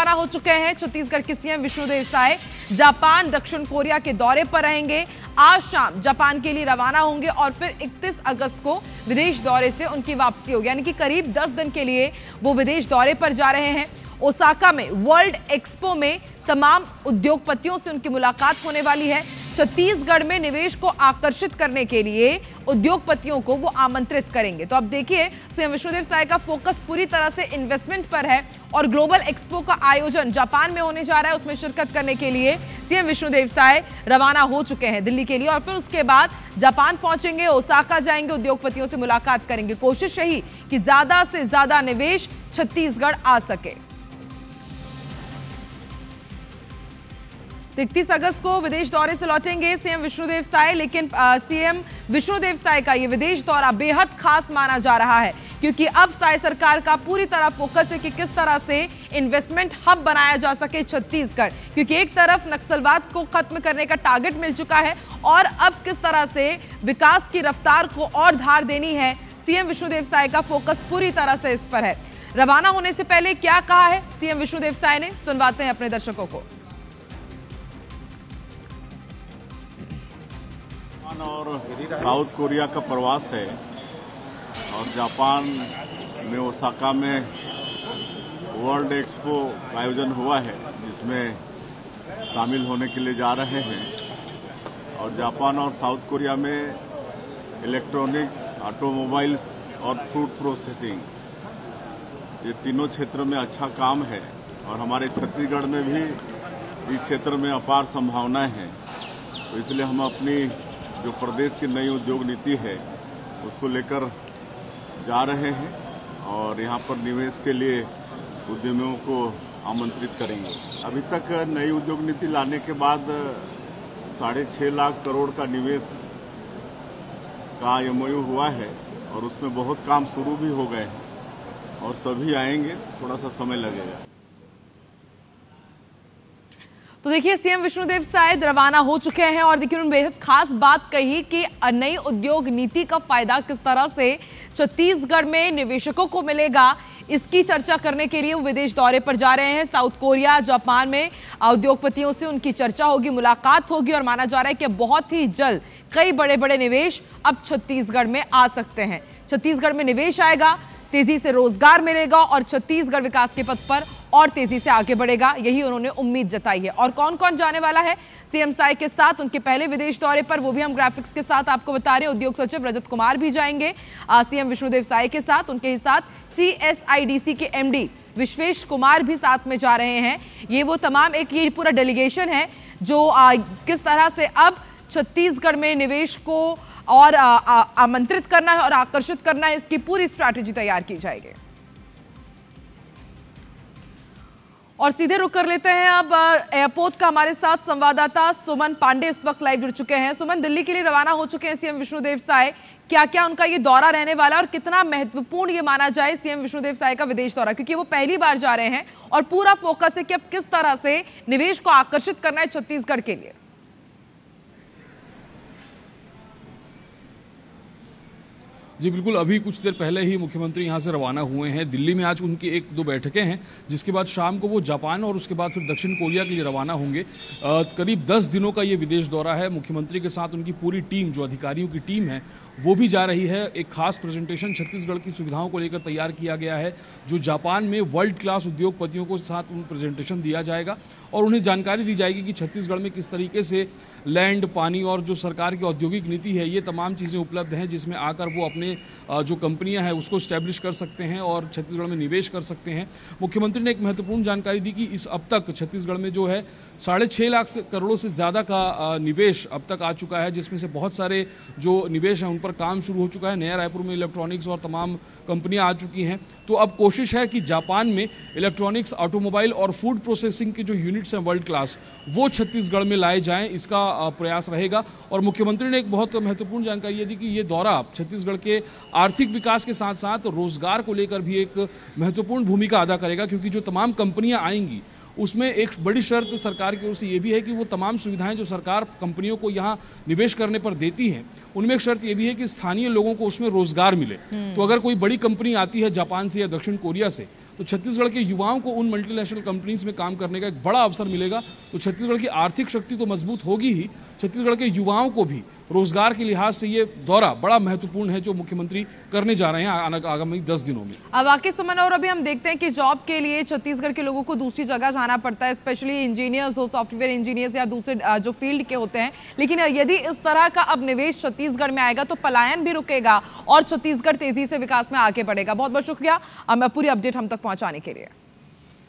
रवाना हो चुके हैं छत्तीसगढ़ के सीएम विष्णुदेव साय। जापान, दक्षिण कोरिया के दौरे पर रहेंगे। आज शाम जापान के लिए रवाना होंगे और फिर 31 अगस्त को विदेश दौरे से उनकी वापसी होगी, यानी कि करीब 10 दिन के लिए वो विदेश दौरे पर जा रहे हैं। ओसाका में वर्ल्ड एक्सपो में तमाम उद्योगपतियों से उनकी मुलाकात होने वाली है। छत्तीसगढ़ में निवेश को आकर्षित करने के लिए उद्योगपतियों को वो आमंत्रित करेंगे। तो अब देखिए, सीएम विष्णुदेव साय का फोकस पूरी तरह से इन्वेस्टमेंट पर है और ग्लोबल एक्सपो का आयोजन जापान में होने जा रहा है। उसमें शिरकत करने के लिए सीएम विष्णुदेव साय रवाना हो चुके हैं दिल्ली के लिए और फिर उसके बाद जापान पहुंचेंगे, ओसाका जाएंगे, उद्योगपतियों से मुलाकात करेंगे। कोशिश यही कि ज्यादा से ज्यादा निवेश छत्तीसगढ़ आ सके। तो 31 अगस्त को विदेश दौरे से लौटेंगे सीएम विष्णुदेव साय, लेकिन सीएम विष्णुदेव साय का ये विदेश दौरा बेहद खास माना जा रहा है क्योंकि अब साय सरकार का पूरी तरह फोकस है कि किस तरह से इन्वेस्टमेंट हब बनाया जा सके छत्तीसगढ़, क्योंकि एक तरफ नक्सलवाद को खत्म करने का टारगेट मिल चुका है और अब किस तरह से विकास की रफ्तार को और धार देनी है। सीएम विष्णुदेव साय का फोकस पूरी तरह से इस पर है। रवाना होने से पहले क्या कहा है सीएम विष्णुदेव साय ने, सुनवाते हैं अपने दर्शकों को। और साउथ कोरिया का प्रवास है और जापान में ओसाका में वर्ल्ड एक्सपो का आयोजन हुआ है जिसमें शामिल होने के लिए जा रहे हैं। और जापान और साउथ कोरिया में इलेक्ट्रॉनिक्स, ऑटोमोबाइल्स और फूड प्रोसेसिंग, ये तीनों क्षेत्र में अच्छा काम है और हमारे छत्तीसगढ़ में भी इस क्षेत्र में अपार संभावनाएं हैं। तो इसलिए हम अपनी जो प्रदेश की नई उद्योग नीति है उसको लेकर जा रहे हैं और यहाँ पर निवेश के लिए उद्यमियों को आमंत्रित करेंगे। अभी तक नई उद्योग नीति लाने के बाद 6.5 लाख करोड़ का निवेश का MOU हुआ है और उसमें बहुत काम शुरू भी हो गए हैं और सभी आएंगे, थोड़ा सा समय लगेगा। तो देखिए, सीएम विष्णुदेव साय रवाना हो चुके हैं और देखिए उन्होंने बेहद खास बात कही कि नई उद्योग नीति का फायदा किस तरह से छत्तीसगढ़ में निवेशकों को मिलेगा, इसकी चर्चा करने के लिए वो विदेश दौरे पर जा रहे हैं। साउथ कोरिया, जापान में उद्योगपतियों से उनकी चर्चा होगी, मुलाकात होगी और माना जा रहा है कि बहुत ही जल्द कई बड़े बड़े निवेश अब छत्तीसगढ़ में आ सकते हैं। छत्तीसगढ़ में निवेश आएगा, तेजी से रोजगार मिलेगा और छत्तीसगढ़ विकास के पथ पर और तेजी से आगे बढ़ेगा, यही उन्होंने उम्मीद जताई है। और कौन कौन जाने वाला है सीएम साय के साथ उनके पहले विदेश दौरे पर, वो भी हम ग्राफिक्स के साथ आपको बता रहे हैं। उद्योग सचिव रजत कुमार भी जाएंगे सीएम विष्णुदेव साय के साथ। उनके साथ CSIDC के MD विश्वेश कुमार भी साथ में जा रहे हैं। ये वो तमाम ये पूरा डेलीगेशन है जो किस तरह से अब छत्तीसगढ़ में निवेश को और आमंत्रित करना है और आकर्षित करना है, इसकी पूरी स्ट्रैटेजी तैयार की जाएगी। और सीधे रुक कर लेते हैं अब एयरपोर्ट का। हमारे साथ संवाददाता सुमन पांडे इस वक्त लाइव जुड़ चुके हैं। सुमन, दिल्ली के लिए रवाना हो चुके हैं सीएम विष्णुदेव साय, क्या क्या उनका ये दौरा रहने वाला है और कितना महत्वपूर्ण ये माना जाए सीएम विष्णुदेव साय का विदेश दौरा, क्योंकि वो पहली बार जा रहे हैं और पूरा फोकस है कि अब किस तरह से निवेश को आकर्षित करना है छत्तीसगढ़ के लिए। जी बिल्कुल, अभी कुछ देर पहले ही मुख्यमंत्री यहाँ से रवाना हुए हैं। दिल्ली में आज उनकी 1-2 बैठकें हैं, जिसके बाद शाम को वो जापान और उसके बाद फिर दक्षिण कोरिया के लिए रवाना होंगे। करीब 10 दिनों का ये विदेश दौरा है। मुख्यमंत्री के साथ उनकी पूरी टीम, जो अधिकारियों की टीम है, वो भी जा रही है। एक खास प्रेजेंटेशन छत्तीसगढ़ की सुविधाओं को लेकर तैयार किया गया है, जो जापान में वर्ल्ड क्लास उद्योगपतियों को साथ उन प्रेजेंटेशन दिया जाएगा और उन्हें जानकारी दी जाएगी कि छत्तीसगढ़ में किस तरीके से लैंड, पानी और जो सरकार की औद्योगिक नीति है, ये तमाम चीज़ें उपलब्ध हैं, जिसमें आकर वो अपने जो कंपनियां हैं उसको स्टैब्लिश कर सकते हैं और छत्तीसगढ़ में निवेश कर सकते हैं। मुख्यमंत्री ने एक महत्वपूर्ण जानकारी दी कि इस अब तक छत्तीसगढ़ में जो है 6.5 लाख करोड़ों से ज़्यादा का निवेश अब तक आ चुका है, जिसमें से बहुत सारे जो निवेश हैं उन पर काम शुरू हो चुका है। नया रायपुर में इलेक्ट्रॉनिक्स और तमाम कंपनियां आ चुकी हैं। तो अब कोशिश है कि जापान में इलेक्ट्रॉनिक्स, ऑटोमोबाइल और फूड प्रोसेसिंग के जो यूनिट्स हैं वर्ल्ड क्लास, वो छत्तीसगढ़ में लाए जाएं, इसका प्रयास रहेगा। और मुख्यमंत्री ने एक बहुत महत्वपूर्ण जानकारी ये दी कि ये दौरा छत्तीसगढ़ के आर्थिक विकास के साथ साथ रोजगार को लेकर भी एक महत्वपूर्ण भूमिका अदा करेगा, क्योंकि जो तमाम कंपनियां आएंगी उसमें एक बड़ी शर्त सरकार की ओर से ये भी है कि वो तमाम सुविधाएं जो सरकार कंपनियों को यहाँ निवेश करने पर देती है, उनमें एक शर्त ये भी है कि स्थानीय लोगों को उसमें रोजगार मिले। तो अगर कोई बड़ी कंपनी आती है जापान से या दक्षिण कोरिया से, तो छत्तीसगढ़ के युवाओं को उन मल्टीनेशनल कंपनीज में काम करने का एक बड़ा अवसर मिलेगा। तो छत्तीसगढ़ की आर्थिक शक्ति तो मजबूत होगी ही, छत्तीसगढ़ के युवाओं को भी रोजगार के लिहाज से ये दौरा बड़ा महत्वपूर्ण है जो मुख्यमंत्री करने जा रहे हैं आगामी 10 दिनों में। अब वाकई सुमन, और अभी हम देखते हैं कि जॉब के लिए छत्तीसगढ़ के लोगों को दूसरी जगह जाना पड़ता है, स्पेशली इंजीनियर्स हो, सॉफ्टवेयर इंजीनियर्स या दूसरे जो फील्ड के होते हैं। लेकिन यदि इस तरह का अब निवेश छत्तीसगढ़ में आएगा तो पलायन भी रुकेगा और छत्तीसगढ़ तेजी से विकास में आगे बढ़ेगा। बहुत बहुत शुक्रिया पूरी अपडेट हम तक पहुंचाने के लिए।